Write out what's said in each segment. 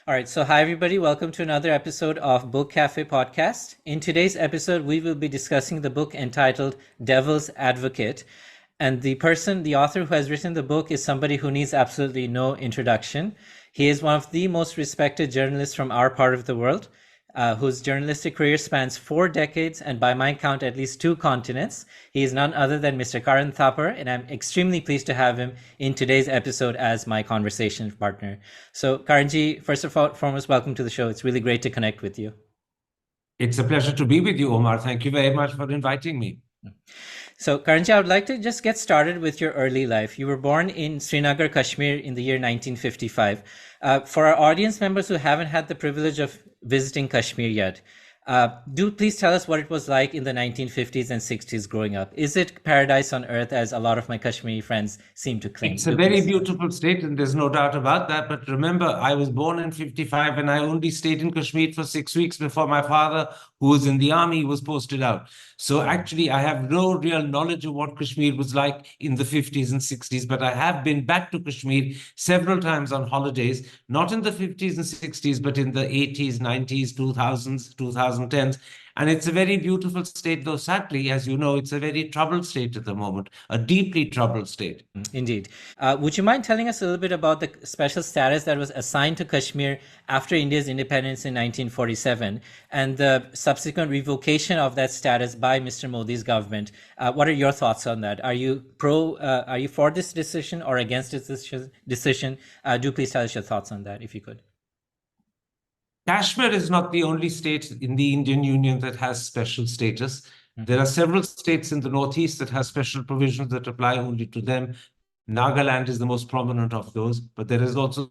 All right, so hi everybody, welcome to another episode of Book Cafe Podcast. In today's episode, we will be discussing the book entitled Devil's Advocate. And the author who has written the book is somebody who needs absolutely no introduction. He is one of the most respected journalists from our part of the world, whose journalistic career spans 4 decades and by my count, at least 2 continents. He is none other than Mr. Karan Thapar, and I'm extremely pleased to have him in today's episode as my conversation partner. So, Karanji, first of all, foremost, welcome to the show. It's really great to connect with you. It's a pleasure to be with you, Omar. Thank you very much for inviting me. So, Karanji, I would like to just get started with your early life. You were born in Srinagar, Kashmir in the year 1955. For our audience members who haven't had the privilege of visiting Kashmir yet, do please tell us what it was like in the 1950s and 60s growing up. Is it paradise on earth, as a lot of my Kashmiri friends seem to claim? It's a very beautiful state, and there's no doubt about that. But remember, I was born in 55, and I only stayed in Kashmir for 6 weeks before my father, who was in the army, was posted out. So actually, I have no real knowledge of what Kashmir was like in the 50s and 60s, but I have been back to Kashmir several times on holidays, not in the 50s and 60s, but in the 80s, 90s, 2000s, 2010s. And it's a very beautiful state, though sadly, as you know, it's a very troubled state at the moment, a deeply troubled state. Indeed. Would you mind telling us a little bit about the special status that was assigned to Kashmir after India's independence in 1947 and the subsequent revocation of that status by Mr. Modi's government? What are your thoughts on that? Are you for this decision or against this decision? Do please tell us your thoughts on that, if you could. Kashmir is not the only state in the Indian Union that has special status. There are several states in the Northeast that have special provisions that apply only to them. Nagaland is the most prominent of those, but there is also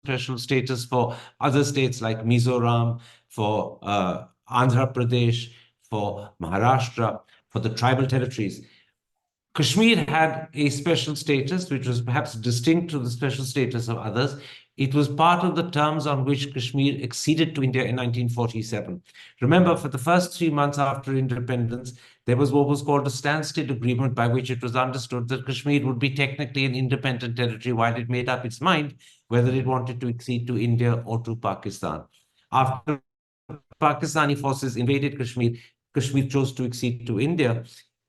special status for other states like Mizoram, for Andhra Pradesh, for Maharashtra, for the tribal territories. Kashmir had a special status, which was perhaps distinct to the special status of others. It was part of the terms on which Kashmir acceded to India in 1947. Remember, for the first 3 months after independence, there was what was called a standstill agreement by which it was understood that Kashmir would be technically an independent territory while it made up its mind whether it wanted to accede to India or to Pakistan. After Pakistani forces invaded Kashmir, Kashmir chose to accede to India.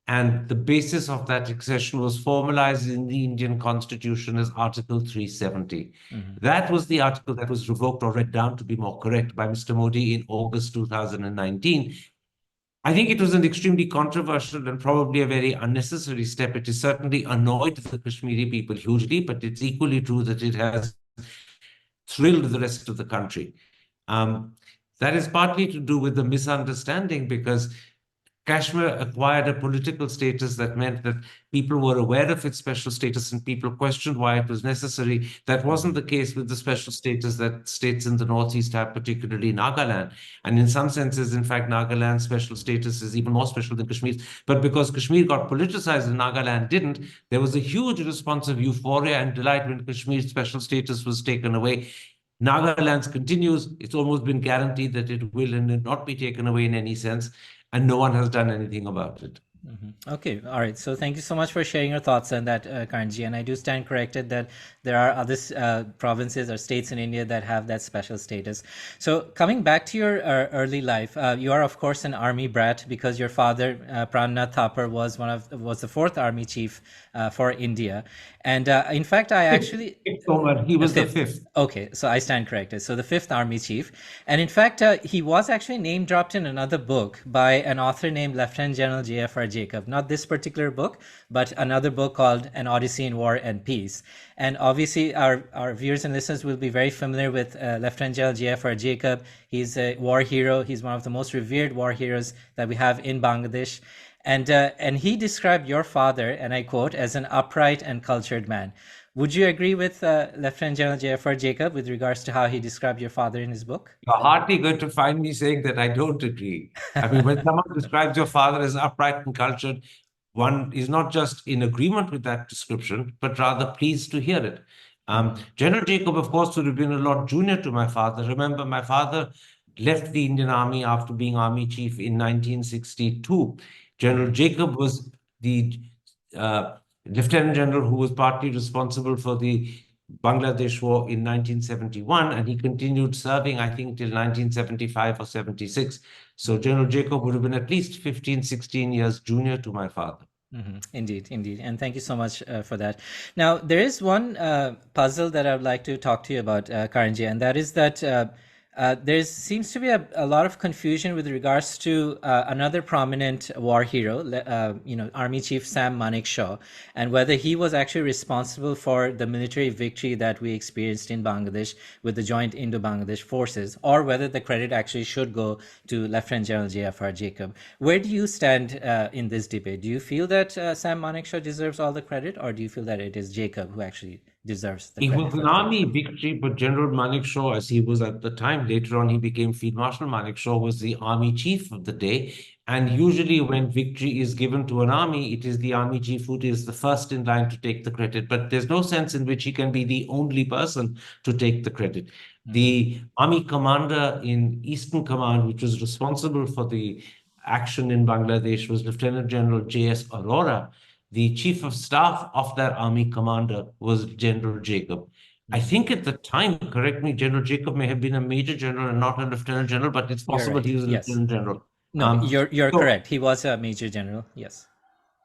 And the basis of that accession was formalized in the Indian Constitution as Article 370. That was the article that was revoked or read down, to be more correct, by Mr. Modi in August 2019. I think it was an extremely controversial and probably a very unnecessary step. It has certainly annoyed the Kashmiri people hugely, but it's equally true that it has thrilled the rest of the country. That is partly to do with the misunderstanding, because Kashmir acquired a political status that meant that people were aware of its special status and people questioned why it was necessary. That wasn't the case with the special status that states in the Northeast have, particularly Nagaland. And in some senses, in fact, Nagaland's special status is even more special than Kashmir's. But because Kashmir got politicized and Nagaland didn't, there was a huge response of euphoria and delight when Kashmir's special status was taken away. Nagaland's continues. It's almost been guaranteed that it will and not be taken away in any sense. And no one has done anything about it. Okay, all right. So thank you so much for sharing your thoughts on that, Karanji. And I do stand corrected that there are other provinces or states in India that have that special status. So coming back to your early life, you are of course an army brat because your father, Pran Thapar, was the fourth army chief for India. And in fact, I actually he was the fifth. Okay, so I stand corrected. So the fifth army chief, and in fact, he was actually name dropped in another book by an author named Lieutenant General JFR Jacob. Not this particular book, but another book called An Odyssey in War and Peace. And obviously, our viewers and listeners will be very familiar with Lieutenant General JFR Jacob. He's a war hero. He's one of the most revered war heroes that we have in Bangladesh. And he described your father, and I quote, as an upright and cultured man. Would you agree with Lieutenant General JFR Jacob with regards to how he described your father in his book? You're hardly going to find me saying that I don't agree. I mean, when someone describes your father as upright and cultured, one is not just in agreement with that description, but rather pleased to hear it. General Jacob, of course, would have been a lot junior to my father. Remember, my father left the Indian Army after being army chief in 1962. General Jacob was the lieutenant general who was partly responsible for the Bangladesh War in 1971, and he continued serving, I think, till 1975 or 76. So General Jacob would have been at least 15, 16 years junior to my father. Indeed, indeed. And thank you so much for that. Now, there is one puzzle that I would like to talk to you about, Karanji, and that is that there seems to be a lot of confusion with regards to another prominent war hero, Army Chief Sam Manekshaw, and whether he was actually responsible for the military victory that we experienced in Bangladesh with the joint Indo-Bangladesh forces, or whether the credit actually should go to Lieutenant General JFR Jacob. Where do you stand in this debate? Do you feel that Sam Manekshaw deserves all the credit, or do you feel that it is Jacob who actually deserves the It credit was for an the army victory? victory, but General Manekshaw, as he was at the time, later on he became Field Marshal Manekshaw, was the army chief of the day. And usually when victory is given to an army, it is the army chief who is the first in line to take the credit. But there's no sense in which he can be the only person to take the credit. The army commander in Eastern Command, which was responsible for the action in Bangladesh, was Lieutenant General J.S. Arora. The chief of staff of that army commander was General Jacob. I think at the time, correct me, General Jacob may have been a major general and not a lieutenant general, but it's You're possible right. he was a Yes. lieutenant general. No, you're So correct. He was a major general. Yes.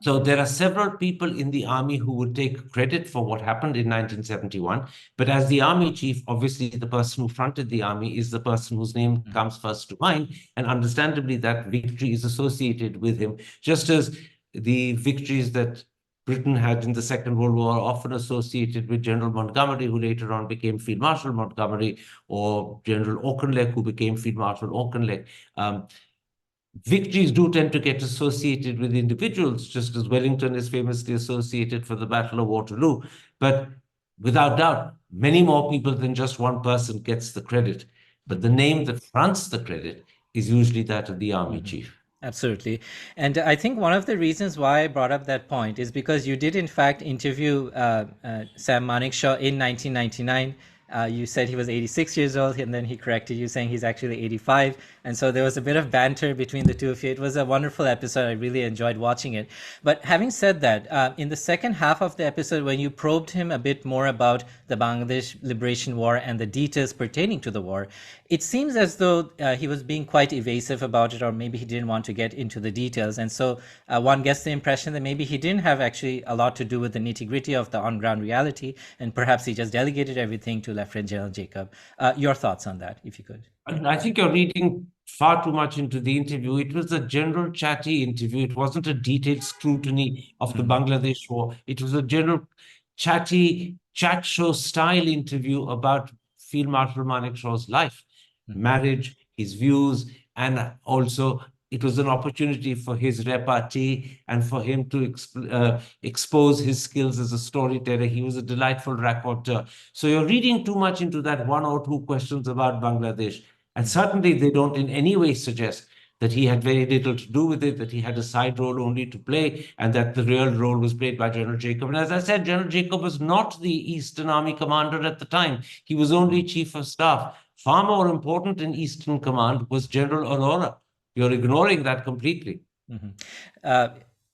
so there are several people in the army who would take credit for what happened in 1971. But as the army chief, obviously the person who fronted the army is the person whose name comes first to mind. And understandably, that victory is associated with him, just as the victories that Britain had in the Second World War are often associated with General Montgomery, who later on became Field Marshal Montgomery, or General Auchinleck, who became Field Marshal Auchinleck. Victories do tend to get associated with individuals, just as Wellington is famously associated for the Battle of Waterloo. But without doubt, many more people than just one person gets the credit. But the name that fronts the credit is usually that of the army chief. Absolutely. And I think one of the reasons why I brought up that point is because you did, in fact, interview Sam Manekshaw in 1999. You said he was 86 years old, and then he corrected you, saying he's actually 85. And so there was a bit of banter between the two of you. It was a wonderful episode. I really enjoyed watching it. But having said that, in the second half of the episode, when you probed him a bit more about the Bangladesh Liberation War and the details pertaining to the war, it seems as though he was being quite evasive about it, or maybe he didn't want to get into the details. And so one gets the impression that maybe he didn't have actually a lot to do with the nitty gritty of the on ground reality, and perhaps he just delegated everything to Lieutenant General Jacob. Your thoughts on that, if you could? I think you're reading far too much into the interview. It was a general chatty interview. It wasn't a detailed scrutiny of the Bangladesh war. It was a general chatty chat show style interview about Field Marshal Manekshaw's life, marriage, his views, and also it was an opportunity for his repartee and for him to expose his skills as a storyteller. He was a delightful raconteur. So you're reading too much into that one or two questions about Bangladesh. And certainly they don't in any way suggest that he had very little to do with it, that he had a side role only to play, and that the real role was played by General Jacob. And as I said, General Jacob was not the Eastern Army commander at the time. He was only chief of staff. Far more important in Eastern Command was General Aurora. You're ignoring that completely.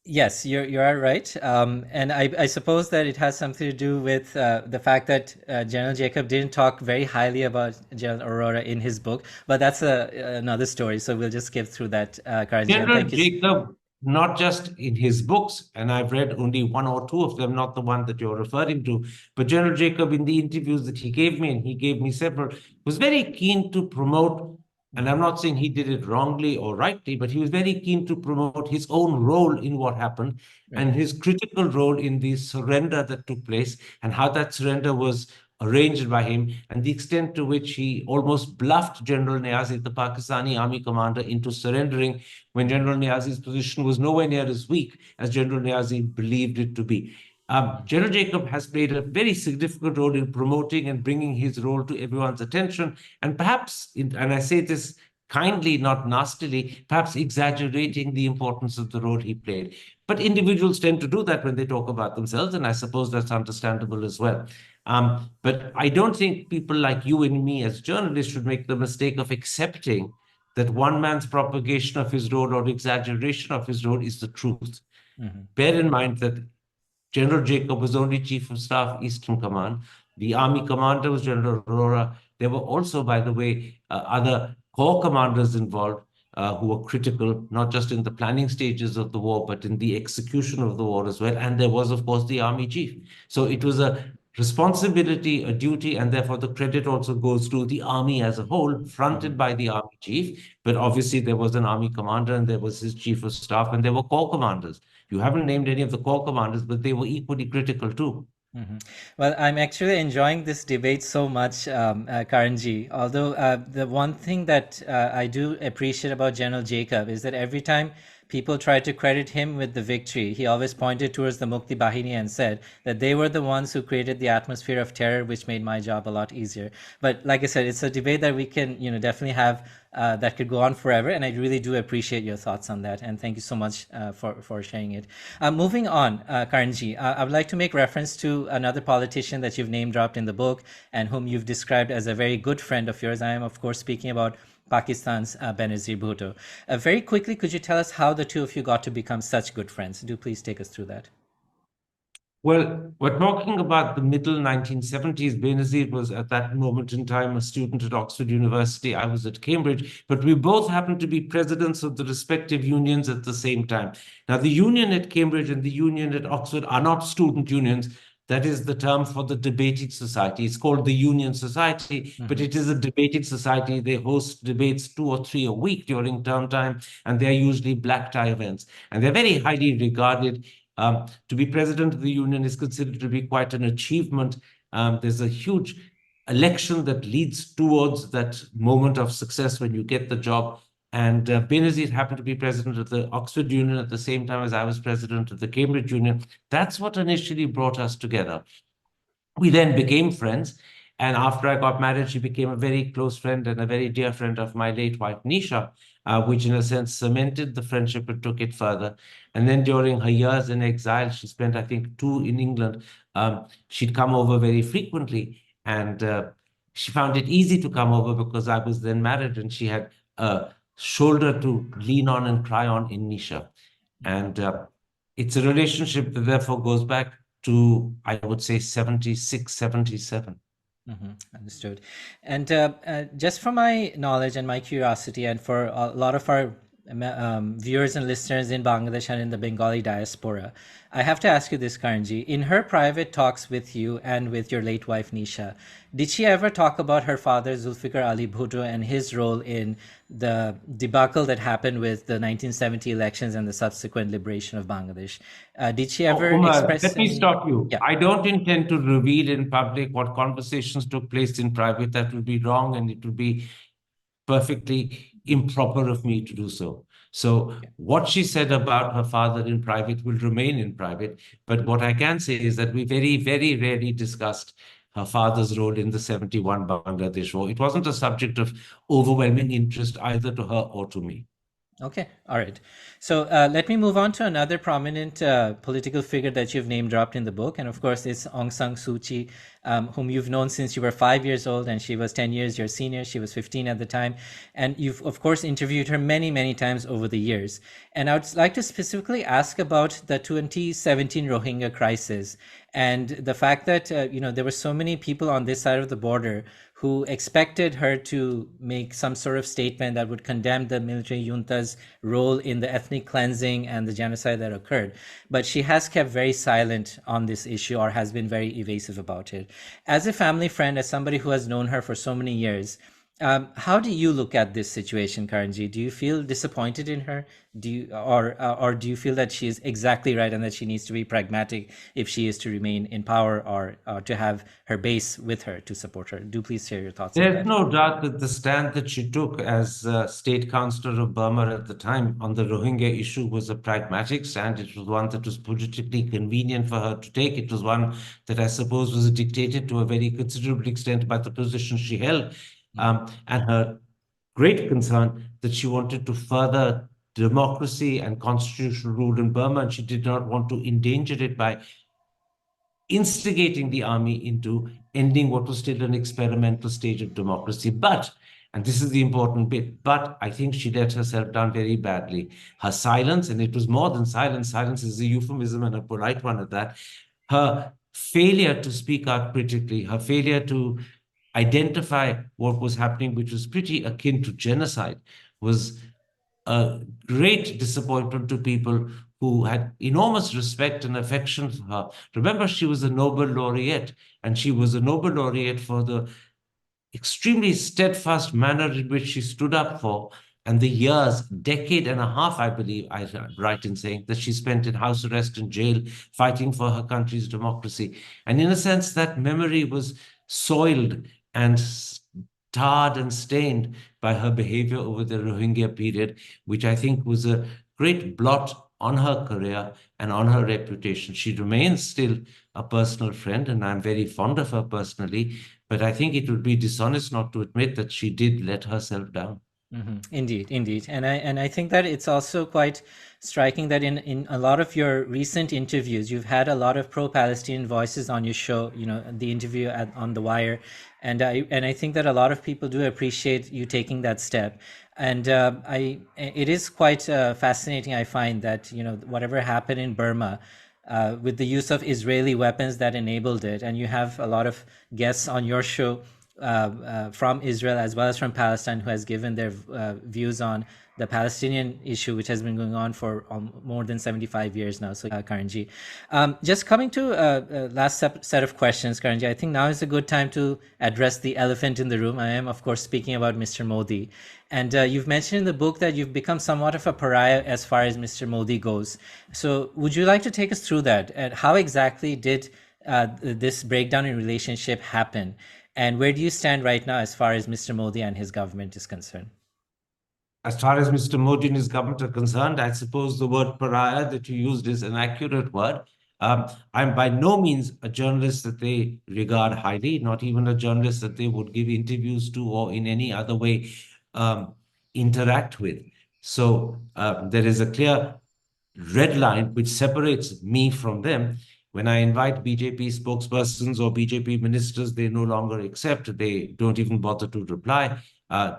Yes, you are right. And I suppose that it has something to do with the fact that General Jacob didn't talk very highly about General Aurora in his book, but that's another story. So we'll just skip through that, Karanji. General Thank you. Jacob, not just in his books, and I've read only one or two of them, not the one that you're referring to, but General Jacob, in the interviews that he gave me, and he gave me several, was very keen to promote, and I'm not saying he did it wrongly or rightly, but he was very keen to promote his own role in what happened and his critical role in the surrender that took place and how that surrender was arranged by him, and the extent to which he almost bluffed General Niazi, the Pakistani army commander, into surrendering when General Niazi's position was nowhere near as weak as General Niazi believed it to be. General Jacob has played a very significant role in promoting and bringing his role to everyone's attention, and perhaps, and I say this kindly, not nastily, perhaps exaggerating the importance of the role he played. But individuals tend to do that when they talk about themselves, and I suppose that's understandable as well. But I don't think people like you and me as journalists should make the mistake of accepting that one man's propagation of his role or exaggeration of his role is the truth. Bear in mind that General Jacob was only Chief of Staff, Eastern Command. The army commander was General Arora. There were also, by the way, other corps commanders involved who were critical, not just in the planning stages of the war, but in the execution of the war as well. And there was, of course, the army chief. So it was a responsibility, a duty, and therefore the credit also goes to the army as a whole, fronted by the army chief. But obviously, there was an army commander, and there was his chief of staff, and there were corps commanders. You haven't named any of the corps commanders, but they were equally critical too. Well, I'm actually enjoying this debate so much, Karanji. Although the one thing that I do appreciate about General Jacob is that every time people tried to credit him with the victory, he always pointed towards the Mukti Bahini and said that they were the ones who created the atmosphere of terror, which made my job a lot easier. But like I said, it's a debate that we can, definitely have that could go on forever. And I really do appreciate your thoughts on that. And thank you so much for sharing it. Moving on, Karanji, I would like to make reference to another politician that you've name dropped in the book and whom you've described as a very good friend of yours. I am, of course, speaking about Pakistan's Benazir Bhutto. Very quickly, could you tell us how the two of you got to become such good friends? Do please take us through that. Well, we're talking about the middle 1970s. Benazir was at that moment in time a student at Oxford University. I was at Cambridge, but we both happened to be presidents of the respective unions at the same time. Now, the union at Cambridge and the union at Oxford are not student unions. That is the term for the debating society. It's called the Union Society, but it is a debating society. They host debates 2 or 3 a week during term time, and they're usually black tie events. And they're very highly regarded. To be president of the union is considered to be quite an achievement. There's a huge election that leads towards that moment of success when you get the job. And Benazir happened to be president of the Oxford Union at the same time as I was president of the Cambridge Union. That's what initially brought us together. We then became friends. And after I got married, she became a very close friend and a very dear friend of my late wife, Nisha, which in a sense cemented the friendship and took it further. And then during her years in exile, she spent, I think, 2 in England. She'd come over very frequently. And she found it easy to come over because I was then married and she had a shoulder to lean on and cry on in Nisha. And it's a relationship that therefore goes back to, I would say, 76, 77. Understood. And just for my knowledge and my curiosity, and for a lot of our viewers and listeners in Bangladesh and in the Bengali diaspora, I have to ask you this, Karanji. In her private talks with you and with your late wife, Nisha, did she ever talk about her father, Zulfikar Ali Bhutto, and his role in the debacle that happened with the 1970 elections and the subsequent liberation of Bangladesh? Did she ever express let me stop you. Yeah. I don't intend to reveal in public what conversations took place in private. That would be wrong, and it would be perfectly improper of me to do so. So what she said about her father in private will remain in private. But what I can say is that we very, very rarely discussed her father's role in the 71 Bangladesh war. It wasn't a subject of overwhelming interest either to her or to me. Okay, all right. So let me move on to another prominent political figure that you've name dropped in the book. And of course, it's Aung San Suu Kyi, whom you've known since you were 5 years old, and she was 10 years your senior. She was 15 at the time. And you've, of course, interviewed her many, many times over the years. And I would like to specifically ask about the 2017 Rohingya crisis and the fact that, there were so many people on this side of the border who expected her to make some sort of statement that would condemn the military junta's role in the ethnic cleansing and the genocide that occurred. But she has kept very silent on this issue or has been very evasive about it. As a family friend, as somebody who has known her for so many years, how do you look at this situation, Karanji? Do you feel disappointed in her? Or do you feel that she is exactly right and that she needs to be pragmatic if she is to remain in power or to have her base with her to support her? Do please share your thoughts on that. There's no doubt that the stand that she took as state councillor of Burma at the time on the Rohingya issue was a pragmatic stand. It was one that was politically convenient for her to take. It was one that I suppose was dictated to a very considerable extent by the position she held. And her great concern that she wanted to further democracy and constitutional rule in Burma, and she did not want to endanger it by instigating the army into ending what was still an experimental stage of democracy. But, and this is the important bit, but I think she let herself down very badly. Her silence, and it was more than silence, silence is a euphemism and a polite one at that, her failure to speak out critically, her failure to identify what was happening, which was pretty akin to genocide, was a great disappointment to people who had enormous respect and affection for her. Remember, she was a Nobel laureate, and she was a Nobel laureate for the extremely steadfast manner in which she stood up for, and the years, decade and a half, I believe, I right in saying, that she spent in house arrest and jail fighting for her country's democracy. And in a sense, that memory was soiled and tarred and stained by her behavior over the Rohingya period, which I think was a great blot on her career and on her reputation. She remains still a personal friend, and I'm very fond of her personally, but I think it would be dishonest not to admit that she did let herself down. Indeed, indeed. And I think that it's also quite striking that in a lot of your recent interviews, you've had a lot of pro-Palestinian voices on your show, the interview on The Wire. And I think that a lot of people do appreciate you taking that step. And it is quite fascinating, I find, that, whatever happened in Burma, with the use of Israeli weapons that enabled it. And you have a lot of guests on your show from Israel as well as from Palestine, who has given their views on the Palestinian issue, which has been going on for more than 75 years now. So, Karanji, just coming to last set of questions, Karanji, I think now is a good time to address the elephant in the room. I am, of course, speaking about Mr. Modi. And you've mentioned in the book that you've become somewhat of a pariah as far as Mr. Modi goes. So would you like to take us through that? And how exactly did this breakdown in relationship happen? And where do you stand right now as far as Mr. Modi and his government is concerned? As far as Mr. Modi and his government are concerned, I suppose the word pariah that you used is an accurate word. I'm by no means a journalist that they regard highly, not even a journalist that they would give interviews to or in any other way interact with. So there is a clear red line which separates me from them. When I invite BJP spokespersons or BJP ministers, they no longer accept. They don't even bother to reply.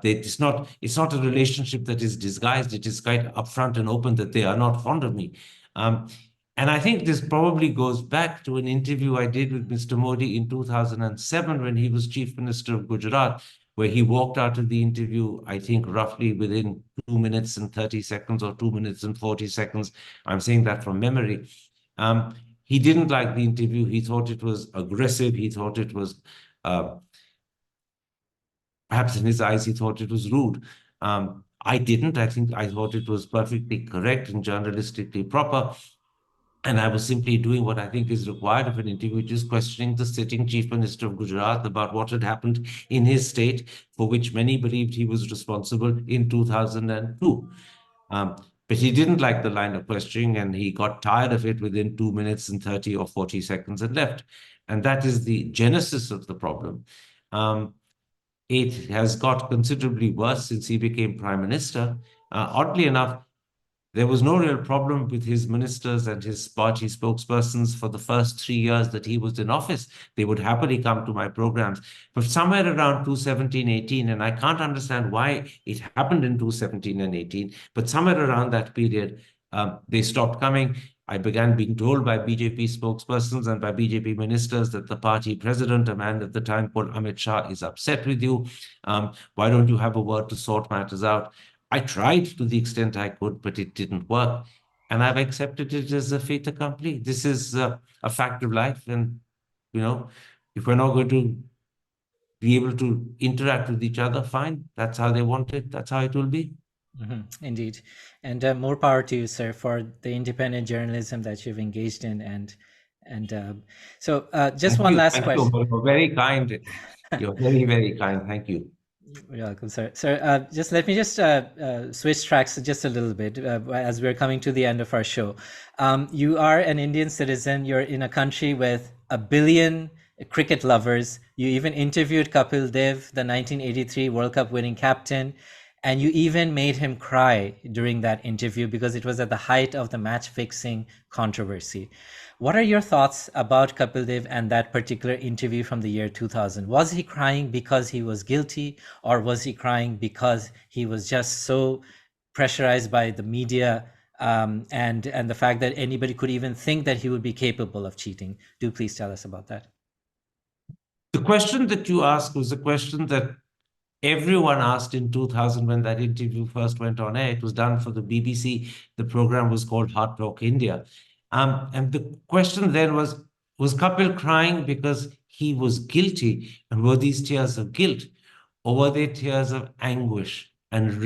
It's not a relationship that is disguised. It is quite upfront and open that they are not fond of me. And I think this probably goes back to an interview I did with Mr. Modi in 2007 when he was Chief Minister of Gujarat, where he walked out of the interview, I think, roughly within 2 minutes and 30 seconds or 2 minutes and 40 seconds. I'm saying that from memory. He didn't like the interview. He thought it was aggressive. He thought it was, perhaps in his eyes, he thought it was rude. I didn't. I thought it was perfectly correct and journalistically proper. And I was simply doing what I think is required of an interview, which is questioning the sitting Chief Minister of Gujarat about what had happened in his state, for which many believed he was responsible in 2002. But he didn't like the line of questioning, and he got tired of it within 2 minutes and 30 or 40 seconds and left. And that is the genesis of the problem. It has got considerably worse since he became Prime Minister. Oddly enough, there was no real problem with his ministers and his party spokespersons for the first 3 years that he was in office. They would happily come to my programs. But somewhere around 2017, 18, and I can't understand why it happened in 2017 and 18, but somewhere around that period, they stopped coming. I began being told by BJP spokespersons and by BJP ministers that the party president, a man at the time called Amit Shah, is upset with you. Why don't you have a word to sort matters out? I tried to the extent I could, but it didn't work. And I've accepted it as a fait accompli. This is a fact of life. And, if we're not going to be able to interact with each other, fine. That's how they want it. That's how it will be. Indeed. And more power to you, sir, for the independent journalism that you've engaged in. So just one last question. You're very kind. You're very, very kind. Thank you. You're welcome, sir. Sir, just let me just switch tracks just a little bit as we're coming to the end of our show. You are an Indian citizen. You're in a country with 1 billion cricket lovers. You even interviewed Kapil Dev, the 1983 World Cup winning captain, and you even made him cry during that interview because it was at the height of the match fixing controversy. What are your thoughts about Kapil Dev and that particular interview from the year 2000? Was he crying because he was guilty, or was he crying because he was just so pressurized by the media and the fact that anybody could even think that he would be capable of cheating. Do please tell us about that. The question that you asked was a question that everyone asked in 2000 when that interview first went on air. It was done for the BBC. The program was called Heart Talk India. And the question then was Kapil crying because he was guilty? And were these tears of guilt? Or were they tears of anguish and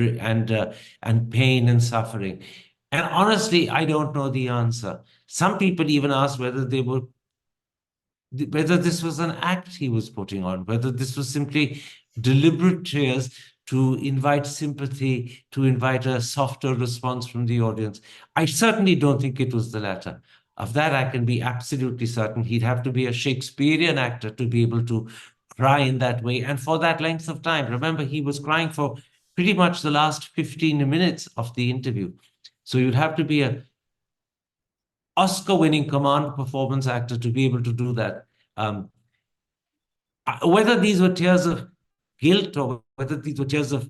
pain and suffering? And honestly, I don't know the answer. Some people even asked whether this was an act he was putting on, whether this was simply deliberate tears to invite sympathy, to invite a softer response from the audience. I certainly don't think it was the latter. Of that, I can be absolutely certain. He'd have to be a Shakespearean actor to be able to cry in that way and for that length of time. Remember, he was crying for pretty much the last 15 minutes of the interview. So you'd have to be a Oscar-winning command performance actor to be able to do that. Whether these were tears of guilt or whether these were tears of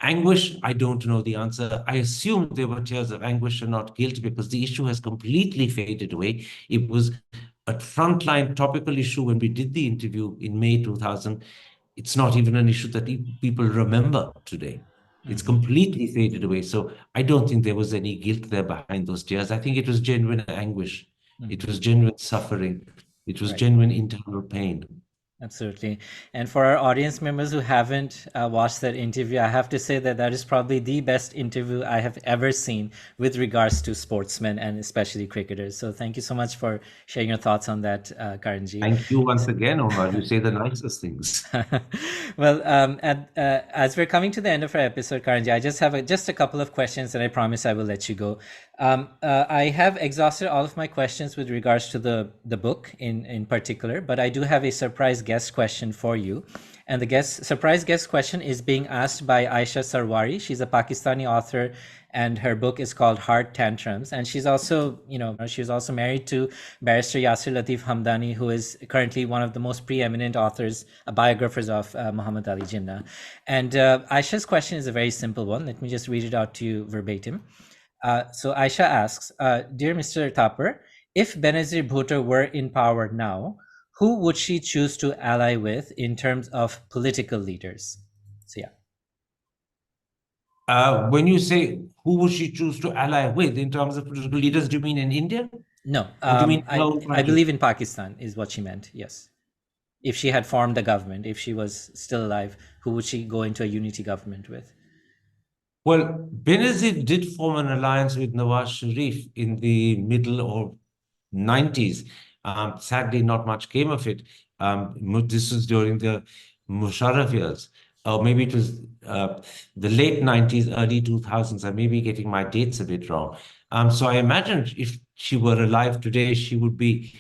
anguish, I don't know the answer. I assume they were tears of anguish and not guilt because the issue has completely faded away. It was a frontline topical issue when we did the interview in May 2000. It's not even an issue that people remember today. It's completely faded away. So I don't think there was any guilt there behind those tears. I think it was genuine anguish. It was genuine suffering. It was genuine internal pain. Absolutely. And for our audience members who haven't watched that interview, I have to say that that is probably the best interview I have ever seen with regards to sportsmen and especially cricketers. So thank you so much for sharing your thoughts on that, Karanji. Thank you once again, Omar. You say the nicest things. Well, as we're coming to the end of our episode, Karanji, I just have just a couple of questions, and I promise I will let you go. I have exhausted all of my questions with regards to the book in particular, but I do have a surprise guest question for you. And the surprise guest question is being asked by Aisha Sarwari. She's a Pakistani author, and her book is called Heart Tantrums. And she's also, she's also married to barrister Yasir Latif Hamdani, who is currently one of the most preeminent authors, biographers of Muhammad Ali Jinnah. And Aisha's question is a very simple one. Let me just read it out to you verbatim. So Aisha asks, Dear Mr. Thapar, if Benazir Bhutto were in power now, who would she choose to ally with in terms of political leaders? So yeah. When you say who would she choose to ally with in terms of political leaders, do you mean in India? No, Or do you mean I believe in Pakistan is what she meant, yes. If she had formed a government, if she was still alive, who would she go into a unity government with? Well, Benazir did form an alliance with Nawaz Sharif in the middle or 90s. Sadly, not much came of it. This was during the Musharraf years. Or maybe it was the late 90s, early 2000s. I may be getting my dates a bit wrong. So I imagine if she were alive today, she would be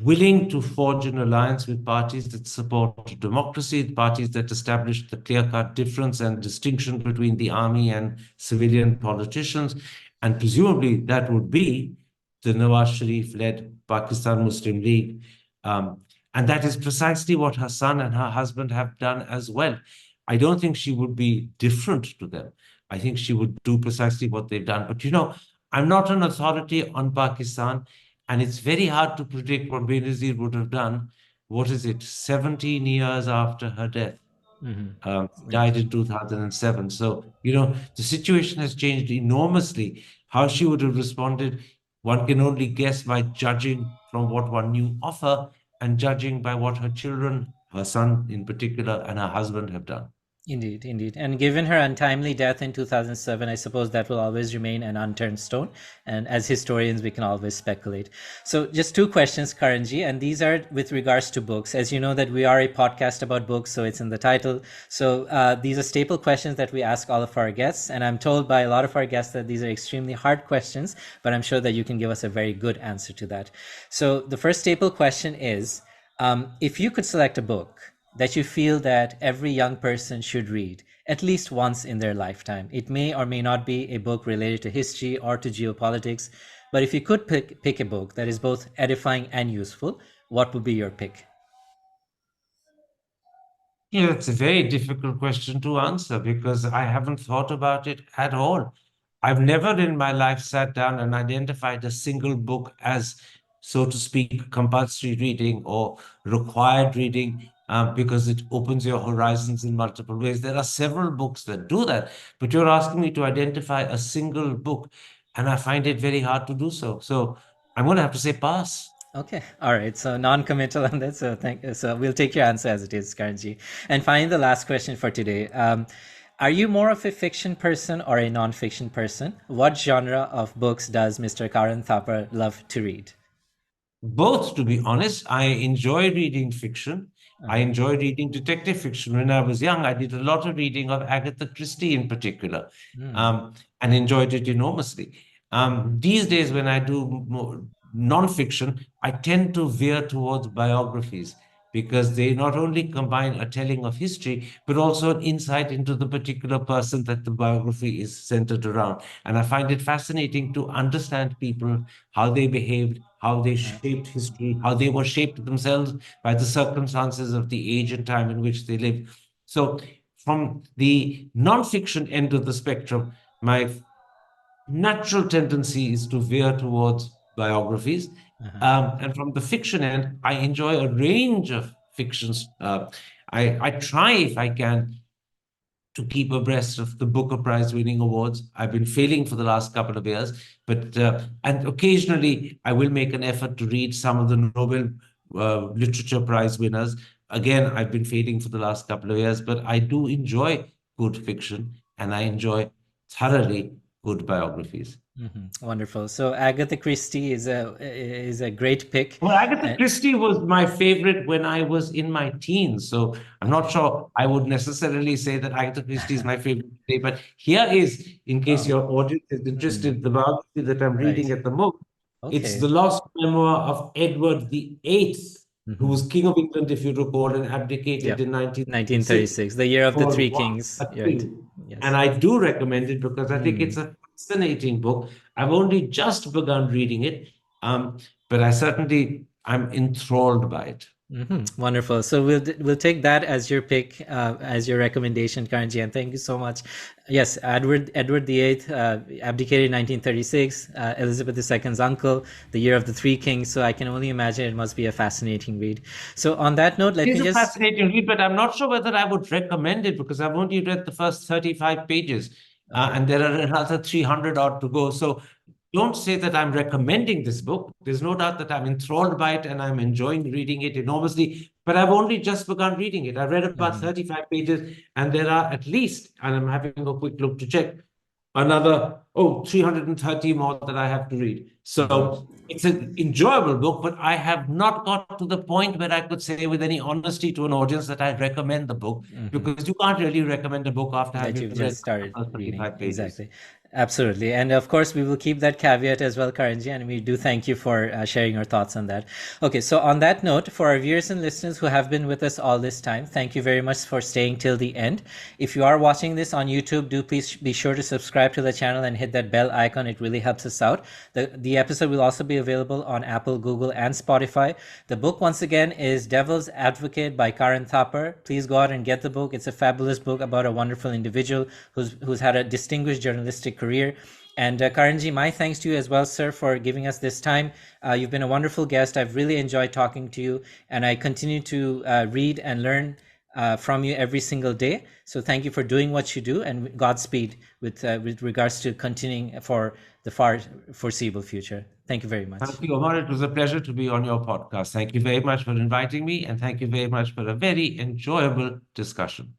willing to forge an alliance with parties that support democracy, parties that establish the clear-cut difference and distinction between the army and civilian politicians. And presumably that would be the Nawaz Sharif-led Pakistan Muslim League. And that is precisely what her son and her husband have done as well. I don't think she would be different to them. I think she would do precisely what they've done. But, I'm not an authority on Pakistan. And it's very hard to predict what Benazir would have done. What is it? 17 years after her death. Died in 2007. So, the situation has changed enormously. How she would have responded, one can only guess by judging from what one knew of her and judging by what her children, her son in particular, and her husband have done. Indeed, indeed. And given her untimely death in 2007, I suppose that will always remain an unturned stone. And as historians, we can always speculate. So just two questions, Karanji, and these are with regards to books. As you know that we are a podcast about books, so it's in the title. So these are staple questions that we ask all of our guests. And I'm told by a lot of our guests that these are extremely hard questions, but I'm sure that you can give us a very good answer to that. So the first staple question is, if you could select a book that you feel that every young person should read at least once in their lifetime. It may or may not be a book related to history or to geopolitics, but if you could pick a book that is both edifying and useful, what would be your pick? Yeah, that's a very difficult question to answer because I haven't thought about it at all. I've never in my life sat down and identified a single book as, so to speak, compulsory reading or required reading because it opens your horizons in multiple ways. There are several books that do that, but you're asking me to identify a single book, and I find it very hard to do so. So I'm going to have to say pass. Okay, all right. So non-committal on that. So we'll take your answer as it is, Karanji. And finally, the last question for today: are you more of a fiction person or a non-fiction person? What genre of books does Mr. Karan Thapar love to read? Both, to be honest. I enjoy reading fiction. I Uh-huh. enjoy reading detective fiction. When I was young, I did a lot of reading of Agatha Christie in particular, Mm, um, and enjoyed it enormously. These days, when I do more nonfiction, I tend to veer towards biographies because they not only combine a telling of history, but also an insight into the particular person that the biography is centered around. And I find it fascinating to understand people, how they behaved, how they uh, shaped history, how they were shaped themselves by the circumstances of the age and time in which they lived. So, from the nonfiction end of the spectrum, my natural tendency is to veer towards biographies. uh-huh. And from the fiction end, I enjoy a range of fictions. I try, if I can, to keep abreast of the Booker Prize winning awards. I've been failing for the last couple of years, but and occasionally I will make an effort to read some of the Nobel Literature Prize winners. Again, I've been failing for the last couple of years, but I do enjoy good fiction and I enjoy thoroughly good biographies. Wonderful. So Agatha Christie is a great pick. Well, Agatha Uh, Christie was my favorite when I was in my teens. So I'm not okay. sure I would necessarily say that Agatha Christie is my favorite today. But here is, in case Oh, your audience is interested, the biography that I'm reading right. at the moment. It's Okay. the lost memoir of Edward the Eighth, who Mm-hmm. was King of England, if you recall, and abdicated Yep. in 1936 1936, the year of the for three one kings. a You're right. king. And Yes. I do recommend it because I think it's Mm. a fascinating book. I've only just begun reading it, but I'm enthralled by it. Wonderful. So we'll take that as your pick, as your recommendation, Karanji, and thank you so much. Yes, Edward the Eighth abdicated in 1936. Elizabeth II's uncle, the year of the three kings. So I can only imagine it must be a fascinating read. So on that note, let It me is a just. fascinating read, but I'm not sure whether I would recommend it because I've only read the first 35 pages, Okay. and there are another 300 odd to go. So don't say that I'm recommending this book. There's no doubt that I'm enthralled by it and I'm enjoying reading it enormously, but I've only just begun reading it. I read about 35 pages, and there are at least, and I'm having a quick look to check, another 330 more that I have to read. So it's an enjoyable book, but I have not got to the point where I could say with any honesty to an audience that I recommend the book, because you can't really recommend a book after That having you've read just started the first reading. 35 pages. Exactly. Absolutely. And of course, we will keep that caveat as well, Karanji, and we do thank you for sharing your thoughts on that. Okay, so on that note, for our viewers and listeners who have been with us all this time, thank you very much for staying till the end. If you are watching this on YouTube, do please be sure to subscribe to the channel and hit that bell icon. It really helps us out. The episode will also be available on Apple, Google, and Spotify. The book, once again, is Devil's Advocate by Karan Thapar. Please go out and get the book. It's a fabulous book about a wonderful individual who's had a distinguished journalistic career. And Karanji, my thanks to you as well, sir, for giving us this time. You've been a wonderful guest. I've really enjoyed talking to you, and I continue to read and learn from you every single day. So thank you for doing what you do, and Godspeed with regards to continuing for the far foreseeable future. Thank you very much. Thank you, Omar. It was a pleasure to be on your podcast. Thank you very much for inviting me, and thank you very much for a very enjoyable discussion.